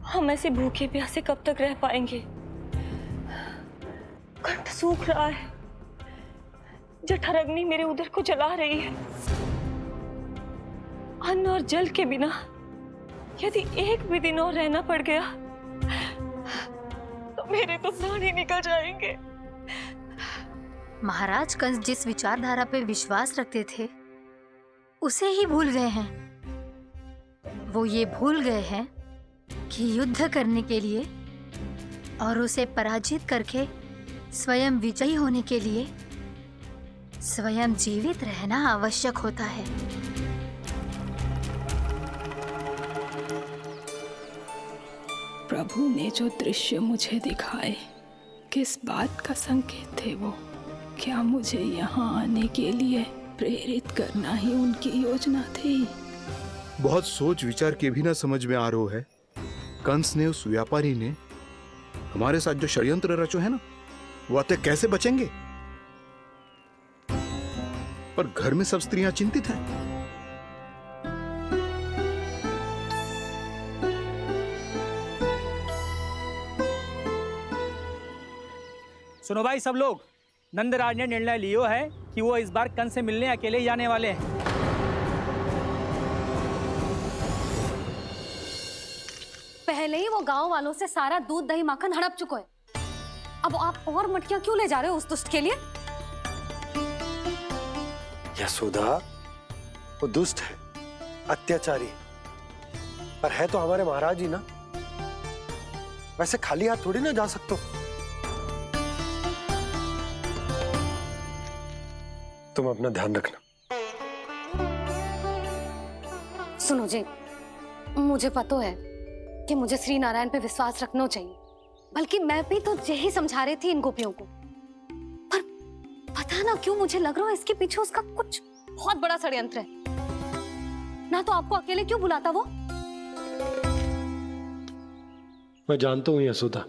हम ऐसे भूखे प्यासे कब तक रह पाएंगे? कंठ सूख रहा है, जठराग्नि मेरे उदर को जला रही है। अन्न और जल के बिना यदि एक भी दिन और रहना पड़ गया तो मेरे तो प्राण ही निकल जाएंगे। महाराज कंस जिस विचारधारा पे विश्वास रखते थे उसे ही भूल गए हैं। वो ये भूल गए हैं कि युद्ध करने के लिए और उसे पराजित करके स्वयं विजयी होने के लिए स्वयं जीवित रहना आवश्यक होता है। प्रभु ने जो दृश्य मुझे दिखाए, किस बात का संकेत थे वो? क्या मुझे यहाँ आने के लिए प्रेरित करना ही उनकी योजना थी? बहुत सोच विचार के भी ना समझ में आ रहा है। कंस ने, उस व्यापारी ने हमारे साथ जो षड्यंत्र रचो है ना, वो आते कैसे बचेंगे? पर घर में सब स्त्रियां चिंतित हैं। सुनो भाई सब लोग, नंदराज ने निर्णय लियो है कि वो इस बार कंस से मिलने अकेले जाने वाले हैं। पहले ही वो गांव वालों से सारा दूध दही माखन हड़प चुका है। अब आप और मटकियां क्यों ले जा रहे हो उस दुष्ट के लिए? यशोदा, वो दुष्ट है, अत्याचारी, पर है तो हमारे महाराज ही ना। वैसे खाली हाथ थोड़ी ना जा सकते हो। तुम अपना ध्यान रखना। सुनो जी, मुझे पता है कि मुझे श्री नारायण पे विश्वास रखना चाहिए, बल्कि मैं भी तो यही समझा रही थी इन गोपियों को। पर पता ना क्यों मुझे लग रहा है इसके पीछे उसका कुछ बहुत बड़ा षड्यंत्र है। ना तो आपको अकेले क्यों बुलाता वो? मैं जानता हूं यशोदा,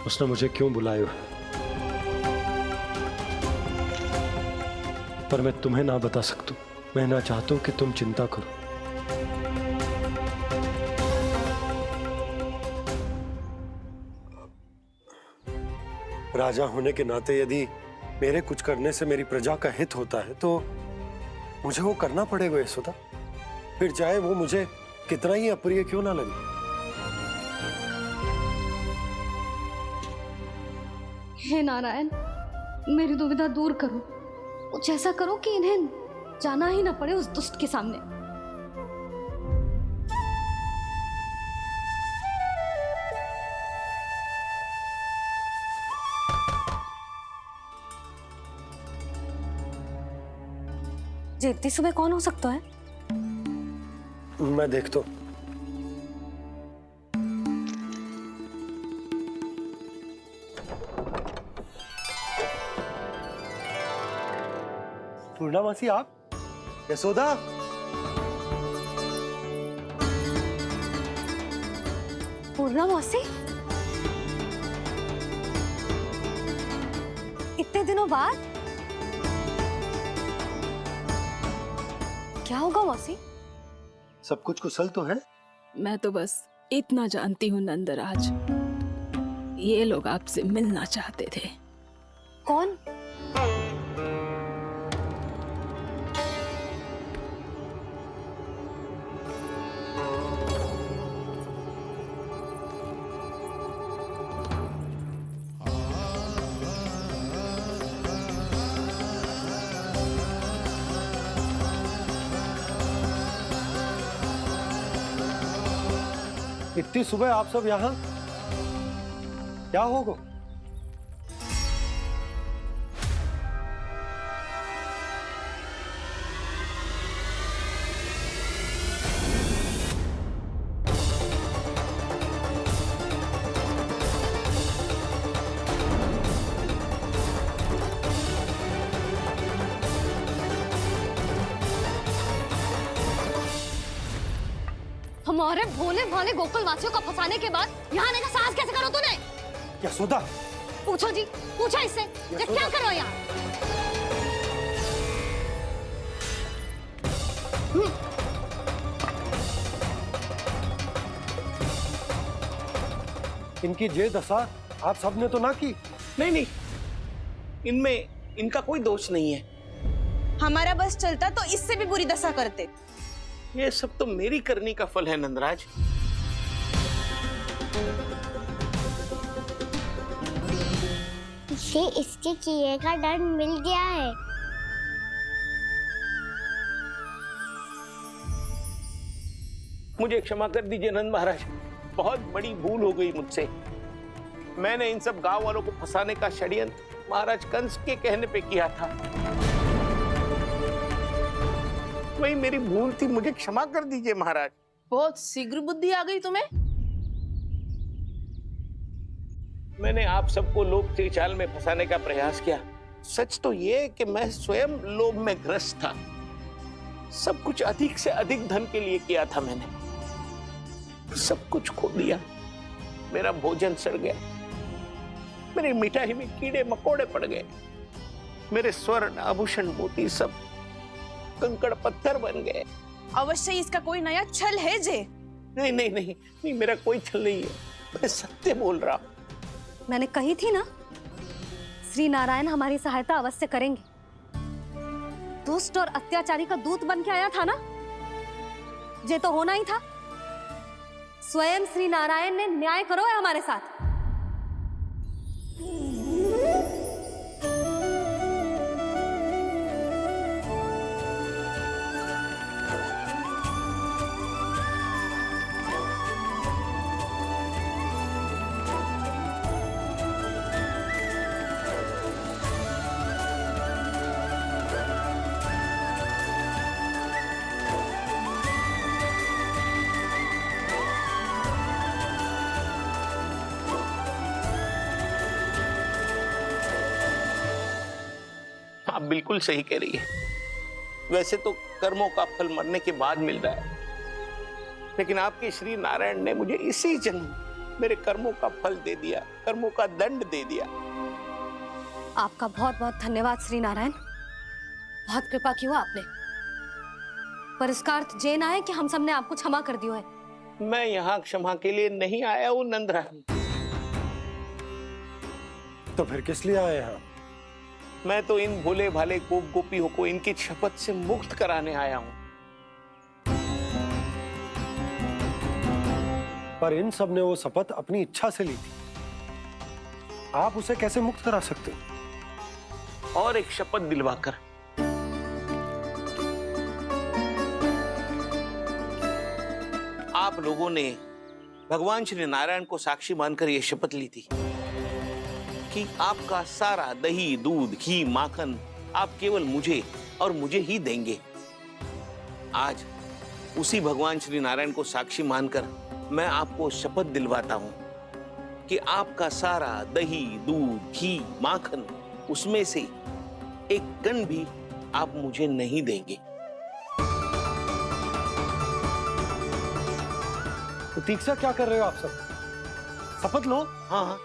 उसने मुझे क्यों बुलाया है, पर मैं तुम्हें ना बता सकता। मैं ना चाहता हूं कि तुम चिंता करो। राजा होने के नाते यदि मेरे कुछ करने से मेरी प्रजा का हित होता है तो मुझे वो करना पड़ेगा यशोदा, फिर चाहे वो मुझे कितना ही अप्रिय क्यों ना लगे। हे नारायण, मेरी दुविधा दूर करो। कुछ ऐसा करो कि इन्हें जाना ही ना पड़े उस दुष्ट के सामने। जी, इतनी सुबह कौन हो सकता है? मैं देखता हूं। पूर्णामासी, आप? यशोदा, पूर्णा मौसी, इतने दिनों बाद? क्या होगा मौसी? सब कुछ कुशल तो है? मैं तो बस इतना जानती हूँ नंदराज, ये लोग आपसे मिलना चाहते थे। कौन? इतनी सुबह आप सब यहाँ? क्या होगा? हमारे भोले भाले गोकुल वासियों को फंसाने के बाद यहाँ आने का साहस कैसे करो तूने? यशोदा, पूछो जी, पूछो इससे, ये क्या करो यहाँ? इनकी ये दशा आप सबने तो ना की। नहीं नहीं, इनमें इनका कोई दोष नहीं है। हमारा बस चलता तो इससे भी बुरी दशा करते। ये सब तो मेरी करनी का फल है नंदराज। इसे इसके किए का दंड मिल गया है। मुझे क्षमा कर दीजिए नंद महाराज, बहुत बड़ी भूल हो गई मुझसे। मैंने इन सब गांव वालों को फंसाने का षड्यंत्र महाराज कंस के कहने पे किया था। वही मेरी भूल थी, मुझे क्षमा कर दीजिए महाराज। बहुत शीघ्र बुद्धि आ गई तुम्हें। मैंने आप सबको लोभ के चाल में फंसाने का प्रयास किया। सच तो ये कि मैं स्वयं लोभ में ग्रस्त था। सब कुछ अधिक से अधिक धन के लिए किया था मैंने। सब कुछ खो दिया। मेरा भोजन सड़ गया, मेरी मिठाई में कीड़े मकोड़े पड़ गए, मेरे स्वर्ण आभूषण मोती सब कंकड़ पत्थर बन गए। अवश्य इसका कोई नया छल है जे। नहीं नहीं नहीं नहीं, मेरा कोई छल नहीं है, मैं सत्य बोल रहा हूं। मैंने कही थी ना, श्री नारायण हमारी सहायता अवश्य करेंगे। दुष्ट और अत्याचारी का दूत बन के आया था ना, ये तो होना ही था। स्वयं श्री नारायण ने न्याय करो है हमारे साथ। आप बिल्कुल सही कह रही है। वैसे तो कर्मों का फल मरने के बाद मिल रहा है, लेकिन आपके श्री नारायण ने मुझे इसी जन्म मेरे कर्मों का फल दे दिया, कर्मों का दंड दे दिया। आपका बहुत बहुत धन्यवाद श्री नारायण, बहुत कृपा की हो आपने। पर इसका अर्थ ये ना है कि हम सबने आपको क्षमा कर दियो है। मैं यहाँ क्षमा के लिए नहीं आया हूँ नंदराज। तो फिर किस लिए आए हैं? मैं तो इन भोले भाले गोप गोपियों को इनकी शपथ से मुक्त कराने आया हूँ। पर इन सब ने वो शपथ अपनी इच्छा से ली थी, आप उसे कैसे मुक्त करा सकते हो? और एक शपथ दिलवाकर। आप लोगों ने भगवान श्री नारायण को साक्षी मानकर यह शपथ ली थी कि आपका सारा दही, दूध, घी, माखन आप केवल मुझे और मुझे ही देंगे। आज उसी भगवान श्री नारायण को साक्षी मानकर मैं आपको शपथ दिलवाता हूं कि आपका सारा दही, दूध, घी, माखन उसमें से एक कण भी आप मुझे नहीं देंगे। प्रतीक्षा क्या कर रहे हो आप सब? शपथ लो। हाँ हाँ,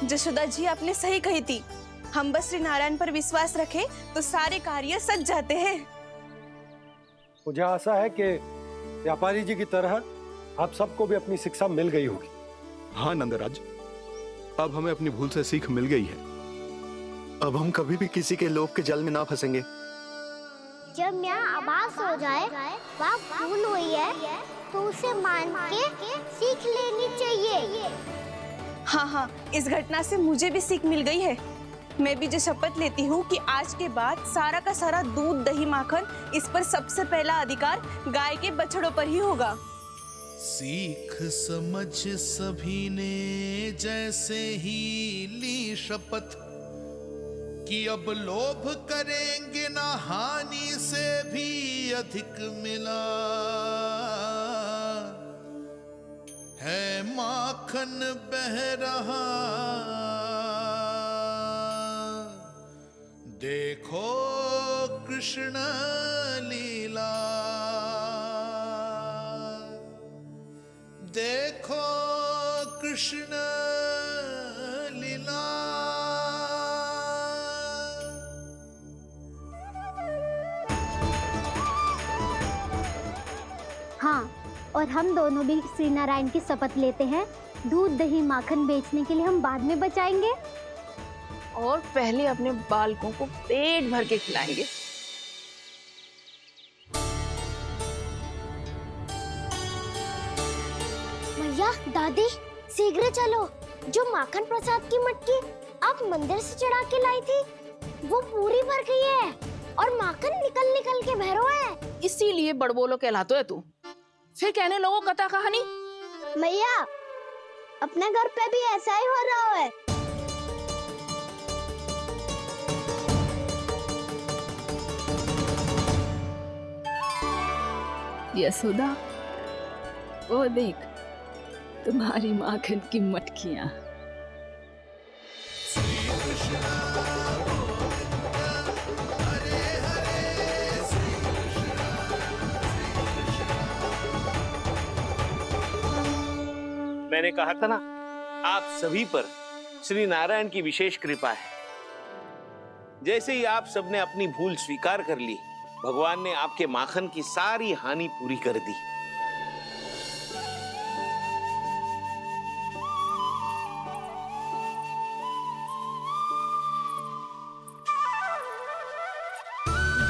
जशोदा जी आपने सही कही थी। हम बस श्री नारायण पर विश्वास रखें तो सारे कार्य सज जाते हैं। मुझे आशा है कि व्यापारी जी की तरह आप सबको भी अपनी शिक्षा मिल गई होगी। हाँ नंदराज, अब हमें अपनी भूल से सीख मिल गई है। अब हम कभी भी किसी के लोभ के जाल में ना फंसेंगे। जब यहाँ आभास हो जाए वह भूल हुई है तो उसे मान के सीख लेनी चाहिए। हाँ हाँ, इस घटना से मुझे भी सीख मिल गई है। मैं भी जो शपथ लेती हूँ कि आज के बाद सारा का सारा दूध, दही, माखन इस पर सबसे पहला अधिकार गाय के बछड़ों पर ही होगा। सीख समझ सभी ने जैसे ही ली शपथ कि अब लोभ करेंगे ना हानि से भी अधिक मिला है, माखन बह रहा देखो कृष्ण लीला, देखो कृष्ण लीला। और हम दोनों भी श्री नारायण की शपथ लेते हैं, दूध दही माखन बेचने के लिए हम बाद में बचाएंगे और पहले अपने बालकों को पेट भर के खिलाएंगे। मैया, दादी, शीघ्र चलो। जो माखन प्रसाद की मटकी आप मंदिर से चढ़ा के लाई थी, वो पूरी भर गई है और माखन निकल निकल के भरो है। इसीलिए बड़बोलो कहलाते है तू। फिर कहने लोगों कथा कहानी। मैया, अपने घर पे भी ऐसा ही हो रहा है। यशोदा, वो देख तुम्हारी माखन की मटकियां। मैंने कहा था ना, आप सभी पर श्री नारायण की विशेष कृपा है। जैसे ही आप सबने अपनी भूल स्वीकार कर ली, भगवान ने आपके माखन की सारी हानि पूरी कर दी।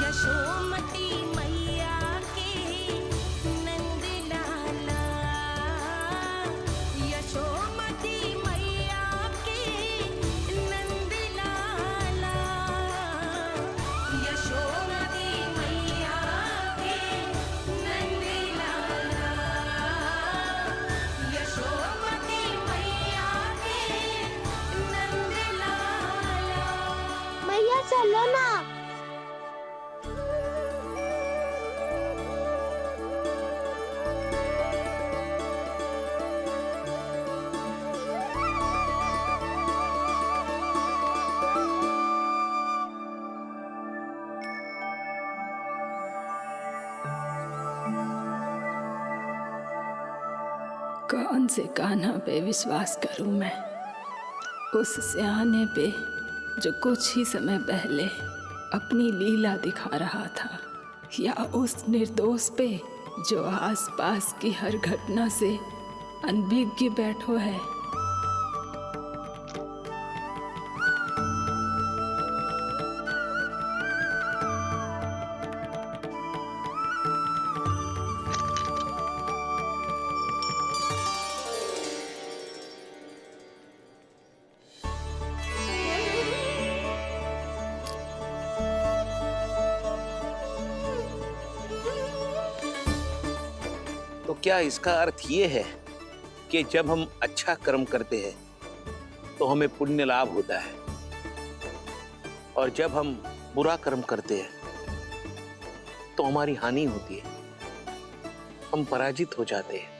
यशोमती मैया के नंद लाला, यशोमती मैया के नंद लाला, यशोमती मैया के नंद लाला, यशोमती मैया के नंद लाला। मैया चलो ना। कौन से कान्हा पे विश्वास करूं मैं? उस सियाने पे जो कुछ ही समय पहले अपनी लीला दिखा रहा था, या उस निर्दोष पे जो आसपास की हर घटना से अनभिज्ञ बैठो है। तो क्या इसका अर्थ ये है कि जब हम अच्छा कर्म करते हैं तो हमें पुण्य लाभ होता है, और जब हम बुरा कर्म करते हैं तो हमारी हानि होती है, हम पराजित हो जाते हैं?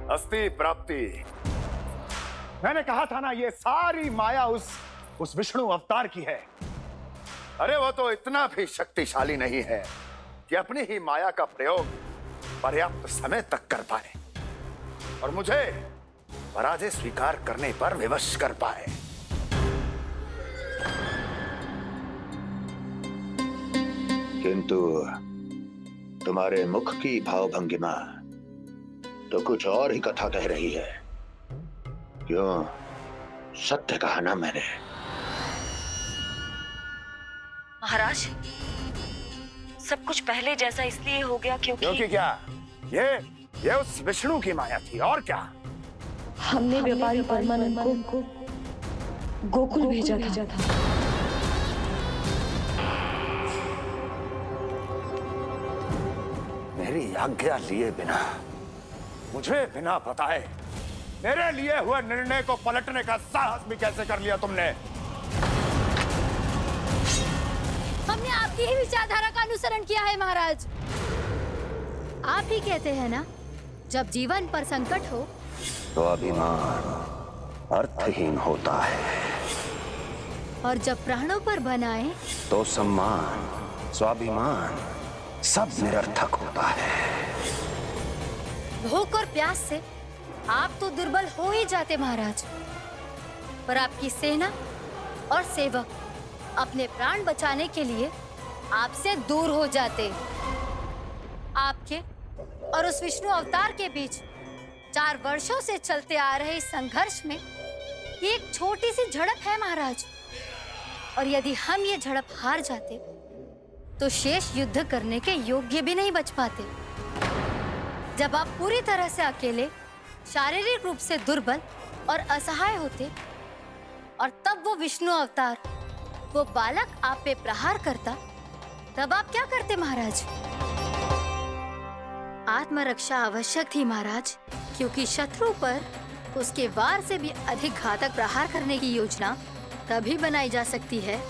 अस्ति प्राप्ति। मैंने कहा था ना, ये सारी माया उस विष्णु अवतार की है। अरे वो तो इतना भी शक्तिशाली नहीं है कि अपनी ही माया का प्रयोग पर्याप्त समय तक कर पाए और मुझे पराजय स्वीकार करने पर विवश कर पाए। किंतु तुम्हारे मुख की भावभंगिमा तो कुछ और ही कथा कह रही है। क्यों? सत्य कहा ना मैंने। महाराज, सब कुछ पहले जैसा इसलिए हो गया क्योंकि क्या? ये उस विष्णु की माया थी, और क्या? हमने व्यापारी परमानंद को गोकुल भेजा था। मेरी आज्ञा लिए बिना, मुझे बिना बताए मेरे लिए हुए निर्णय को पलटने का साहस भी कैसे कर लिया तुमने? हमने आपके आपकी ही विचारधारा का अनुसरण किया है महाराज। आप ही कहते हैं ना, जब जीवन पर संकट हो तो अभिमान अर्थहीन होता है, और जब प्राणों पर बनाए तो सम्मान स्वाभिमान सब निरर्थक होता है। भूख और प्यास से आप तो दुर्बल हो ही जाते महाराज, पर आपकी सेना और सेवक अपने प्राण बचाने के लिए आपसे दूर हो जाते। आपके और उस विष्णु अवतार के बीच 4 वर्षों से चलते आ रहे इस संघर्ष में ये एक छोटी सी झड़प है महाराज, और यदि हम ये झड़प हार जाते तो शेष युद्ध करने के योग्य भी नहीं बच पाते। जब आप पूरी तरह से अकेले, शारीरिक रूप से दुर्बल और असहाय होते, और तब वो विष्णु अवतार, वो बालक आप पे प्रहार करता, तब आप क्या करते महाराज? आत्मरक्षा आवश्यक थी महाराज, क्योंकि शत्रु पर उसके वार से भी अधिक घातक प्रहार करने की योजना तभी बनाई जा सकती है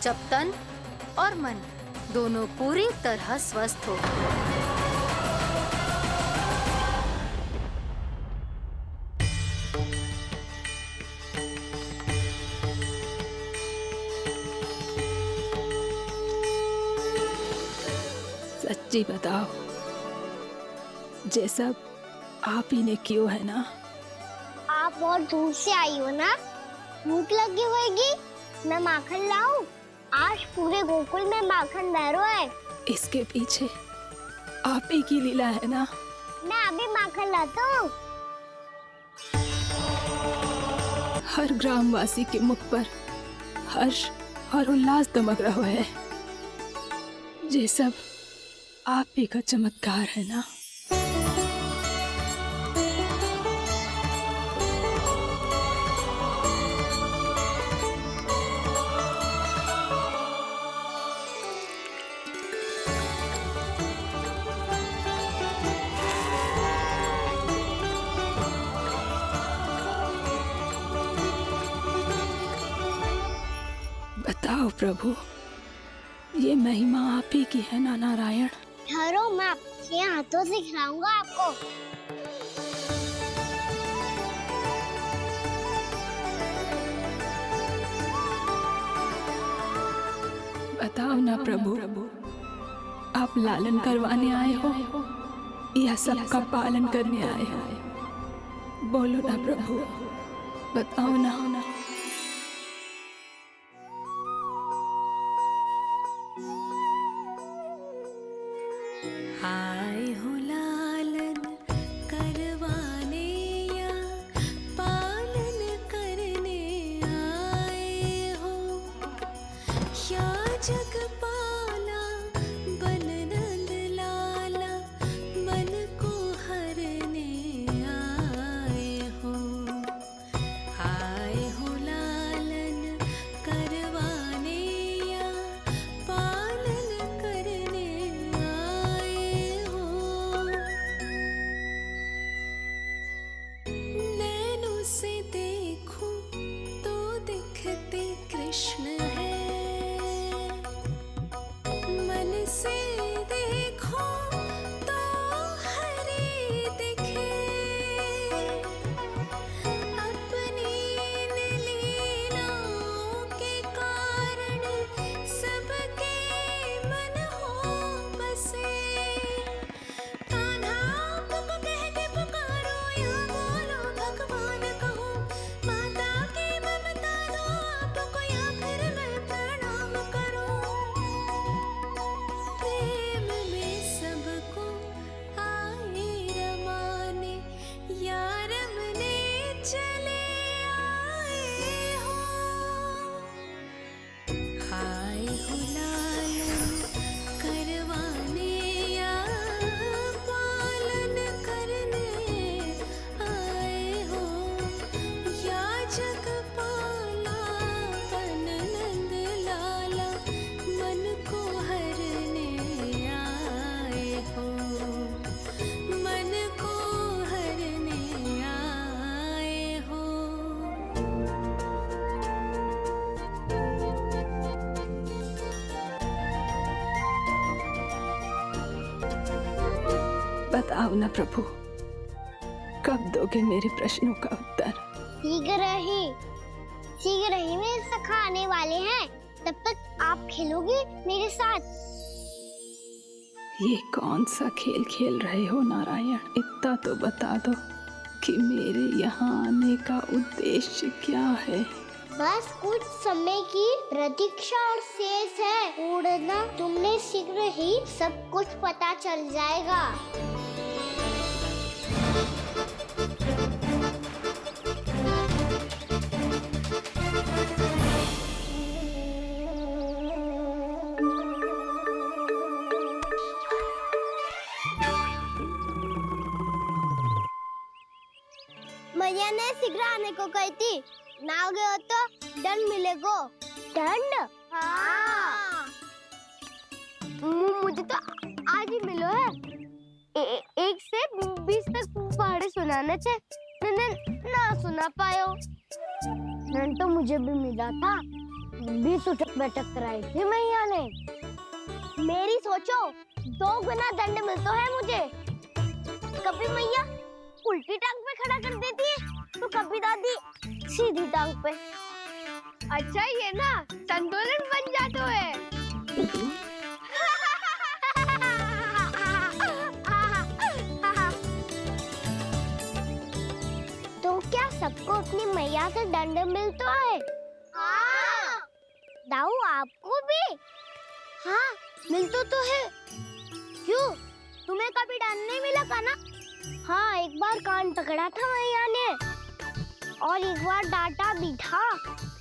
जब तन और मन दोनों पूरी तरह स्वस्थ हो। सच्ची बताओ, ये सब आप ही ने क्यों है ना? आप बहुत दूर से आई हो ना, भूख लगी होगी। मैं माखन लाऊं? आज पूरे गोकुल में माखन बह रहा है। इसके पीछे आप ही की लीला है ना? मैं अभी माखन लाता हूँ। हर ग्रामवासी के मुख पर हर्ष और उल्लास दमक रहा है। ये सब आप ही का चमत्कार है ना? बताओ प्रभु, ये महिमा आप ही की है ना नारायण? ठहरो, मैं आपके हाथों से खिलाऊंगा आपको। बताओ ना प्रभु, आप लालन करवाने आए हो या सबका पालन करने आए हो? बोलो ना प्रभु, बताओ ना। आए हो लालन करवाने या पालन करने आए हो, या जगपाला बन नंद लाला मन को हरने आए हो। आए हो लालन करवाने या पालन करने आए हो। नैनों से देखूं तो दिखते कृष्ण है, मन से देखो तो हरि दिखे। अपनी इन लीलाओं के कारण सबके मन हो बसे। कान्हा आपको कह के पुकारो या बोलो भगवान कहो, माता की ममता दो आपको या फिर बताओ ना प्रभु, कब दोगे मेरे प्रश्नों का उत्तर? शीघ्र ही मेरे सखा आने वाले हैं। तब तक आप खेलोगे मेरे साथ। ये कौन सा खेल खेल रहे हो नारायण? इतना तो बता दो कि मेरे यहाँ आने का उद्देश्य क्या है? बस कुछ समय की प्रतीक्षा और शेष है। उड़ना तुमने शीघ्र ही सब कुछ पता चल जाएगा। मैया ने शीघ्र आने को कही थी, ना आओगे हो तो दंड मिलेगा। दंड? हाँ। मुझे तो आज ही मिलो है। 1 से 20 तक पहाड़े सुनाने थे, ना सुना पायो। दंड तो मुझे भी मिला था, 20 उठक बैठक कराई थी मैया ने। मेरी सोचो, 2 गुना दंड मिलता है मुझे। कभी मैया उल्टी टांग पे खड़ा कर देती है, तो कभी दादी सीधी टांग पे। अच्छा ये ना संतुलन बन जाता है। तो क्या सबको अपनी मैया से दंड मिलता है? हाँ। दाऊ आपको भी? हाँ मिलता तो है। क्यों, तुम्हें कभी दंड नहीं मिला था ना? हाँ, एक बार कान पकड़ा था मैया ने और एक बार डांटा भी था,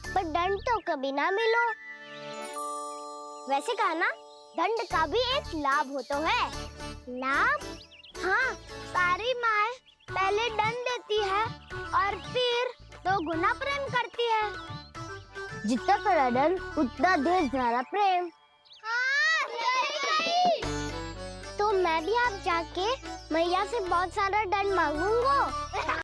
पर दंड तो कभी ना मिलो। वैसे कहा ना, दंड का भी एक लाभ होता है। लाभ? हाँ, सारी माँ पहले दंड देती है और फिर 2 गुना प्रेम करती है। जितना बड़ा दंड उतना ढेर सारा प्रेम। हाँ, सही। तो मैं भी आप जाके मैया से बहुत सारा दंड मांगूंगा।